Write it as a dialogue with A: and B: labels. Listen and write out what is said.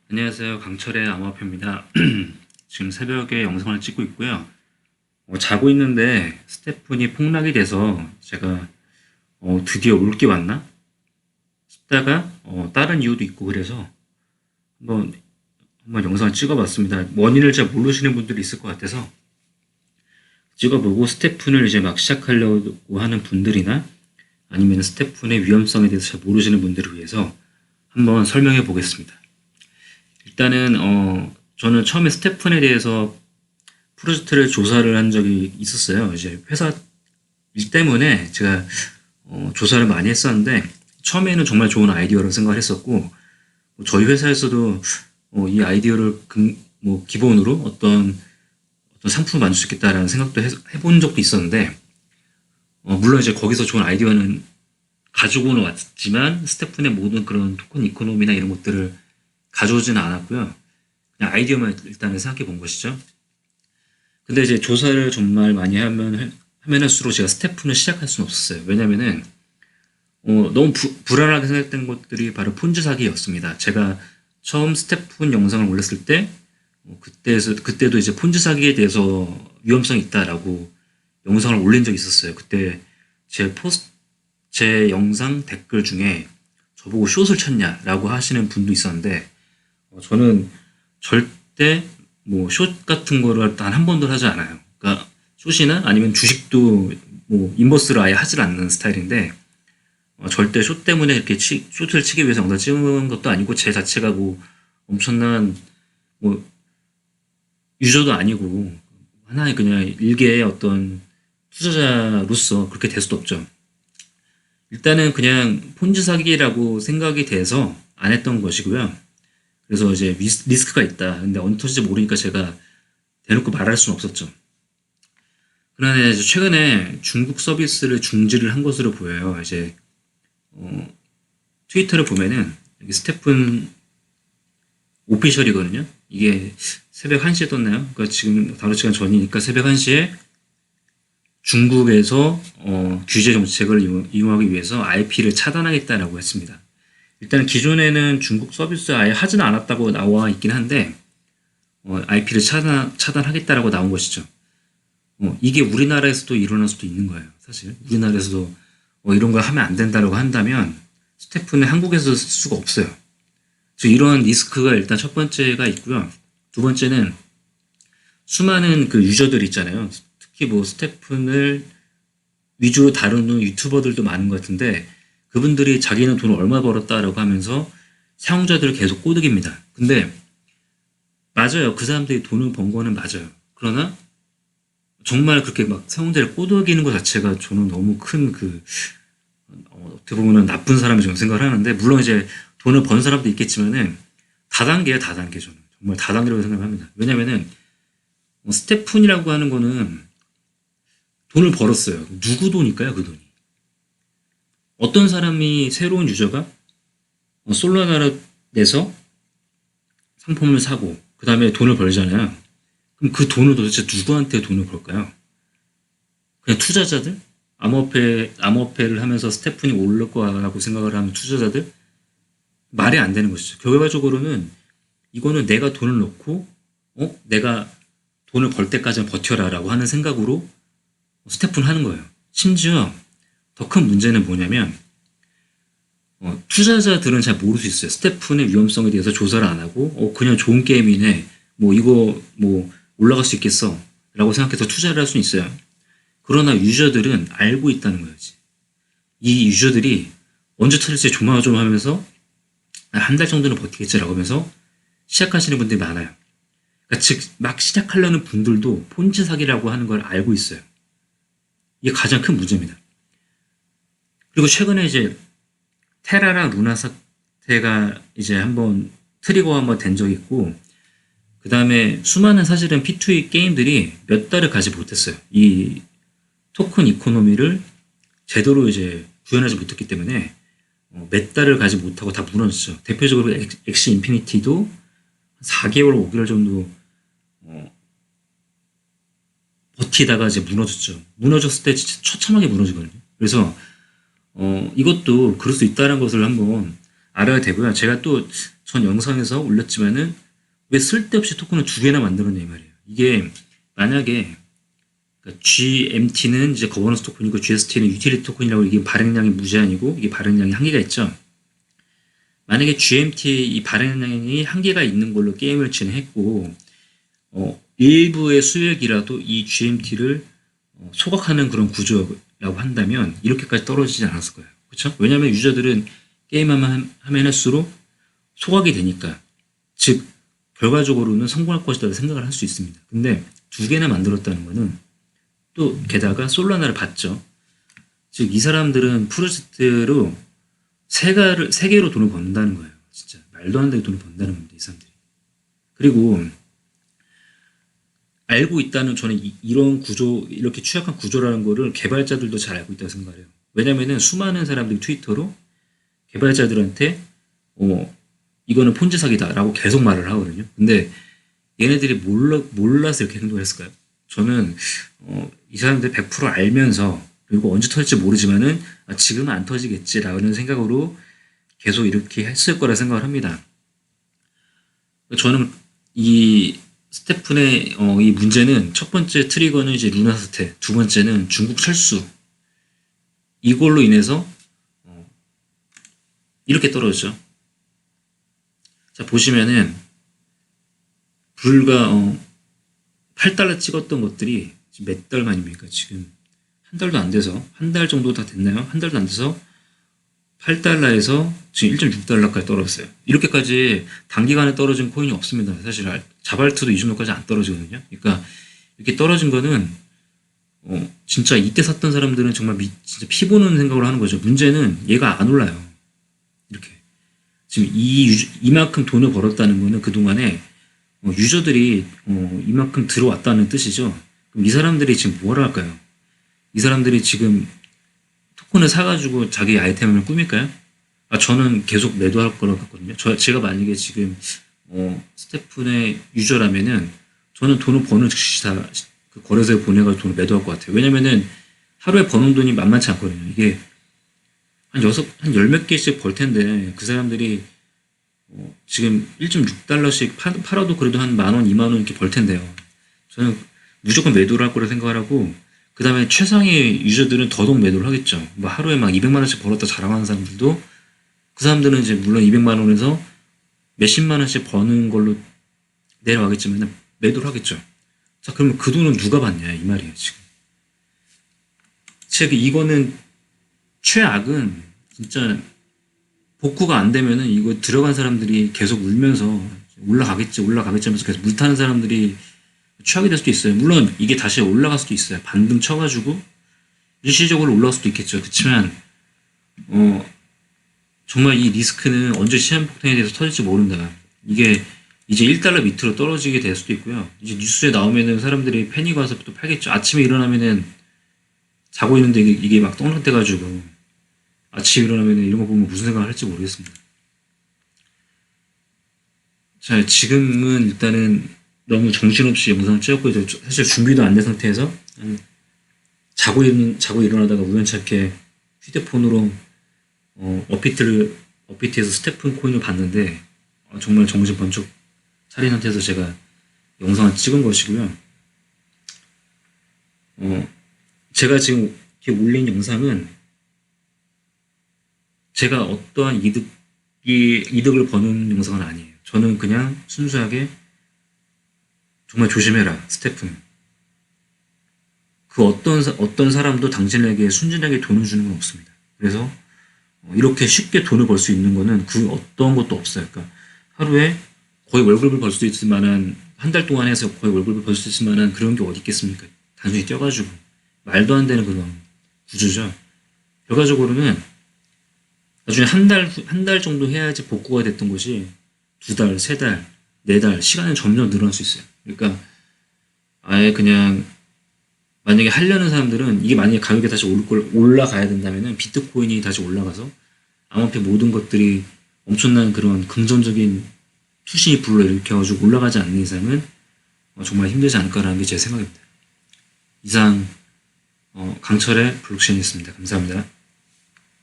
A: 안녕하세요. 강철의 암호화폐입니다. 지금 새벽에 영상을 찍고 있고요. 자고 있는데 스태프분이 폭락이 돼서 제가 드디어 올 게 왔나 싶다가 다른 이유도 있고 그래서 한번 영상을 찍어봤습니다. 원인을 잘 모르시는 분들이 있을 것 같아서 찍어보고 스태프분을 이제 막 시작하려고 하는 분들이나 아니면 스태프분의 위험성에 대해서 잘 모르시는 분들을 위해서 한번 설명해 보겠습니다. 일단은 저는 처음에 스태프분에 대해서 프로젝트를 조사를 한 적이 있었어요. 이제 회사 일 때문에 제가 조사를 많이 했었는데 처음에는 정말 좋은 아이디어라고 생각을 했었고 저희 회사에서도 이 아이디어를 기본으로 어떤 상품을 만들 수 있겠다라는 생각도 해본 적도 있었는데 물론 이제 거기서 좋은 아이디어는 가지고는 왔지만 스태프분의 모든 그런 토큰 이코노미나 이런 것들을 가져오지는 않았고요. 그냥 아이디어만 일단은 생각해 본 것이죠. 근데 이제 조사를 정말 많이 하면 할수록 제가 스태프는 시작할 수는 없었어요. 왜냐면은 너무 불안하게 생각했던 것들이 바로 폰지 사기였습니다. 제가 처음 스태프분 영상을 올렸을 때 그때도 이제 폰지 사기에 대해서 위험성이 있다라고 영상을 올린 적이 있었어요. 그때 제 영상 댓글 중에 저보고 숏을 쳤냐라고 하시는 분도 있었는데 저는 절대 숏 같은 거를 단 한 번도 하지 않아요. 그러니까 숏이나 아니면 주식도 인버스를 아예 하질 않는 스타일인데 절대 숏 때문에 이렇게 숏을 치기 위해서 영상 찍은 것도 아니고 제 자체가 엄청난 유저도 아니고 하나의 그냥 일개의 어떤 투자자로서 그렇게 될 수도 없죠. 일단은 그냥 폰지 사기라고 생각이 돼서 안 했던 것이고요. 그래서 이제 리스크가 있다. 근데 어느 터질지 모르니까 제가 대놓고 말할 수는 없었죠. 그러나 이제 최근에 중국 서비스를 중지를 한 것으로 보여요. 이제 트위터를 보면은 여기 스태픈 오피셜이거든요. 이게 새벽 1시에 떴나요? 그러니까 지금 다른 시간 전이니까 새벽 1시에 중국에서 규제 정책을 이용하기 위해서 IP를 차단하겠다라고 했습니다. 일단 기존에는 중국 서비스 아예 하지는 않았다고 나와 있긴 한데 IP를 차단하겠다라고 나온 것이죠. 이게 우리나라에서도 일어날 수도 있는 거예요. 사실 우리나라에서도 이런 걸 하면 안 된다라고 한다면 스태프는 한국에서 쓸 수가 없어요. 그래서 이런 리스크가 일단 첫 번째가 있고요. 두 번째는 수많은 그 유저들 있잖아요. 특히 스태프를 위주로 다루는 유튜버들도 많은 것 같은데 그분들이 자기는 돈을 얼마 벌었다라고 하면서 사용자들을 계속 꼬드깁니다. 근데 맞아요. 그 사람들이 돈을 번 거는 맞아요. 그러나 정말 그렇게 막 사용자를 꼬드기는 것 자체가 저는 너무 큰 어떻게 보면 나쁜 사람이라고 생각을 하는데 물론 이제 돈을 번 사람도 있겠지만은 다단계예요. 다단계 저는 정말 다단계라고 생각합니다. 왜냐면은 스태프이라고 하는 거는 돈을 벌었어요. 누구 돈일까요? 그 돈이. 어떤 사람이 새로운 유저가 솔라나라 내서 상품을 사고 그 다음에 돈을 벌잖아요. 그럼 그 돈을 도대체 누구한테 돈을 벌까요? 그냥 투자자들? 암호화폐를 하면서 스태프니 오를 거라고 생각을 하는 투자자들? 말이 안 되는 것이죠. 결과적으로는 이거는 내가 돈을 넣고 내가 돈을 벌 때까지는 버텨라 라고 하는 생각으로 스태프는 하는 거예요. 심지어 더 큰 문제는 뭐냐면 투자자들은 잘 모를 수 있어요. 스태프의 위험성에 대해서 조사를 안 하고 그냥 좋은 게임이네 이거 올라갈 수 있겠어 라고 생각해서 투자를 할 수는 있어요. 그러나 유저들은 알고 있다는 거지. 이 유저들이 언제 터질지 조마조마하면서 한 달 정도는 버티겠지라고 하면서 시작하시는 분들이 많아요. 그러니까 즉 막 시작하려는 분들도 폰지 사기라고 하는 걸 알고 있어요. 이게 가장 큰 문제입니다. 그리고 최근에 이제 테라랑 루나 사태가 이제 트리거가 한번 된 적이 있고 그 다음에 수많은 사실은 P2E 게임들이 몇 달을 가지 못했어요. 이 토큰 이코노미를 제대로 이제 구현하지 못했기 때문에 몇 달을 가지 못하고 다 무너졌죠. 대표적으로 엑시 인피니티도 4개월, 5개월 정도 버티다가 이제 무너졌죠. 무너졌을 때 진짜 처참하게 무너지거든요. 그래서 이것도 그럴 수 있다는 것을 한번 알아야 되고요. 제가 또 전 영상에서 올렸지만은 왜 쓸데없이 토큰을 두 개나 만들었냐 이 말이에요. 이게 만약에 그러니까 GMT는 이제 거버넌스 토큰이고 GST는 유틸리티 토큰이라고 이게 발행량이 무제한이고 이게 발행량이 한계가 있죠. 만약에 GMT 이 발행량이 한계가 있는 걸로 게임을 진행했고 일부의 수익이라도 이 GMT를 소각하는 그런 구조라고 한다면 이렇게까지 떨어지지 않았을 거예요. 그렇죠? 왜냐하면 유저들은 게임하면 할수록 소각이 되니까 즉 결과적으로는 성공할 것이라고 생각을 할 수 있습니다. 근데 두 개나 만들었다는 거는 또 게다가 솔라나를 받죠. 즉 이 사람들은 프로젝트로 세 개로 돈을 번다는 거예요. 진짜 말도 안 되게 돈을 번다는 겁니다. 이 사람들이. 그리고 알고 있다는 저는 이런 구조 이렇게 취약한 구조라는 거를 개발자들도 잘 알고 있다고 생각해요. 왜냐면은 수많은 사람들이 트위터로 개발자들한테 이거는 폰지 사기다라고 계속 말을 하거든요. 근데 얘네들이 몰라서 이렇게 행동을 했을까요? 저는 이 사람들 100% 알면서 그리고 언제 터질지 모르지만은 지금은 안 터지겠지라는 생각으로 계속 이렇게 했을 거라 생각을 합니다. 저는 이 스테픈의 이 문제는 첫 번째 트리거는 이제 루나 사태, 두 번째는 중국 철수 이걸로 인해서 이렇게 떨어졌죠. 자 보시면은 불과 8달러 찍었던 것들이 지금 몇 달 만입니까? 지금 한 달도 안 돼서 한 달 정도 다 됐나요? 한 달도 안 돼서 8달러에서 지금 1.6달러까지 떨어졌어요. 이렇게까지 단기간에 떨어진 코인이 없습니다. 사실 자발투도 이 정도까지 안 떨어지거든요. 그러니까 이렇게 떨어진 거는 진짜 이때 샀던 사람들은 정말 진짜 피 보는 생각을 하는 거죠. 문제는 얘가 안 올라요. 이렇게 지금 이만큼 돈을 벌었다는 거는 그동안에 유저들이 이만큼 들어왔다는 뜻이죠. 그럼 이 사람들이 지금 뭘 할까요? 이 사람들이 지금 토큰을 사가지고 자기 아이템을 꾸밀까요? 저는 계속 매도할 거라고 봤거든요. 제가 만약에 지금 스테픈의 유저라면은 저는 돈을 버는 즉시 다 그 거래소에 보내가지고 돈을 매도할 것 같아요. 왜냐면은 하루에 버는 돈이 만만치 않거든요. 이게 한 10몇 개씩 벌 텐데 그 사람들이 지금 1.6달러씩 팔아도 그래도 한 10,000원, 20,000원 이렇게 벌 텐데요. 저는 무조건 매도를 할 거라 생각을 하고 그 다음에 최상의 유저들은 더더욱 매도를 하겠죠. 뭐 하루에 막 200만 원씩 벌었다 자랑하는 사람들도 그 사람들은 이제 물론 200만 원에서 몇십만 원씩 버는 걸로 내려가겠지만 매도를 하겠죠. 자, 그러면 그 돈은 누가 받냐 이 말이에요 지금. 이거는 최악은 진짜 복구가 안 되면은 이거 들어간 사람들이 계속 울면서 올라가겠지 하면서 계속 물타는 사람들이 최악이 될 수도 있어요. 물론 이게 다시 올라갈 수도 있어요. 반등 쳐가지고 일시적으로 올라갈 수도 있겠죠. 그렇지만 정말 이 리스크는 언제 시한폭탄에 대해서 터질지 모른다. 이게 이제 1달러 밑으로 떨어지게 될 수도 있고요. 이제 뉴스에 나오면은 사람들이 패닉 와서 또 팔겠죠. 아침에 일어나면은 자고 있는데 이게 막 똥랑돼가지고 아침에 일어나면은 이런 거 보면 무슨 생각을 할지 모르겠습니다. 자, 지금은 일단은 너무 정신없이 영상을 찍었고 사실 준비도 안 된 상태에서 자고 일어나다가 우연찮게 휴대폰으로 어피트에서 스테픈 코인을 봤는데 정말 정신 번쩍 차린 상태에서 제가 영상을 찍은 것이고요. 제가 지금 이렇게 올린 영상은 제가 어떠한 이득을 버는 영상은 아니에요. 저는 그냥 순수하게 정말 조심해라, 스테픈. 그 어떤 사람도 당신에게 순진하게 돈을 주는 건 없습니다. 그래서 이렇게 쉽게 돈을 벌 수 있는 거는 그 어떤 것도 없어요. 그러니까 하루에 거의 월급을 벌 수도 있을 만한 한 달 동안 해서 거의 월급을 벌 수 있을 만한 그런 게 어디 있겠습니까? 단순히 뛰어가지고 말도 안 되는 그런 구조죠. 결과적으로는 나중에 한 달 정도 해야지 복구가 됐던 것이 2달, 3달, 4달 시간은 점점 늘어날 수 있어요. 그러니까 아예 그냥 만약에 하려는 사람들은 이게 만약에 가격이 다시 올라가야 된다면은 비트코인이 다시 올라가서 암호화폐 모든 것들이 엄청난 그런 긍정적인 투신이 불러일으켜가지고 올라가지 않는 이상은 정말 힘들지 않을까라는 게 제 생각입니다. 이상 강철의 블록체인이었습니다. 감사합니다.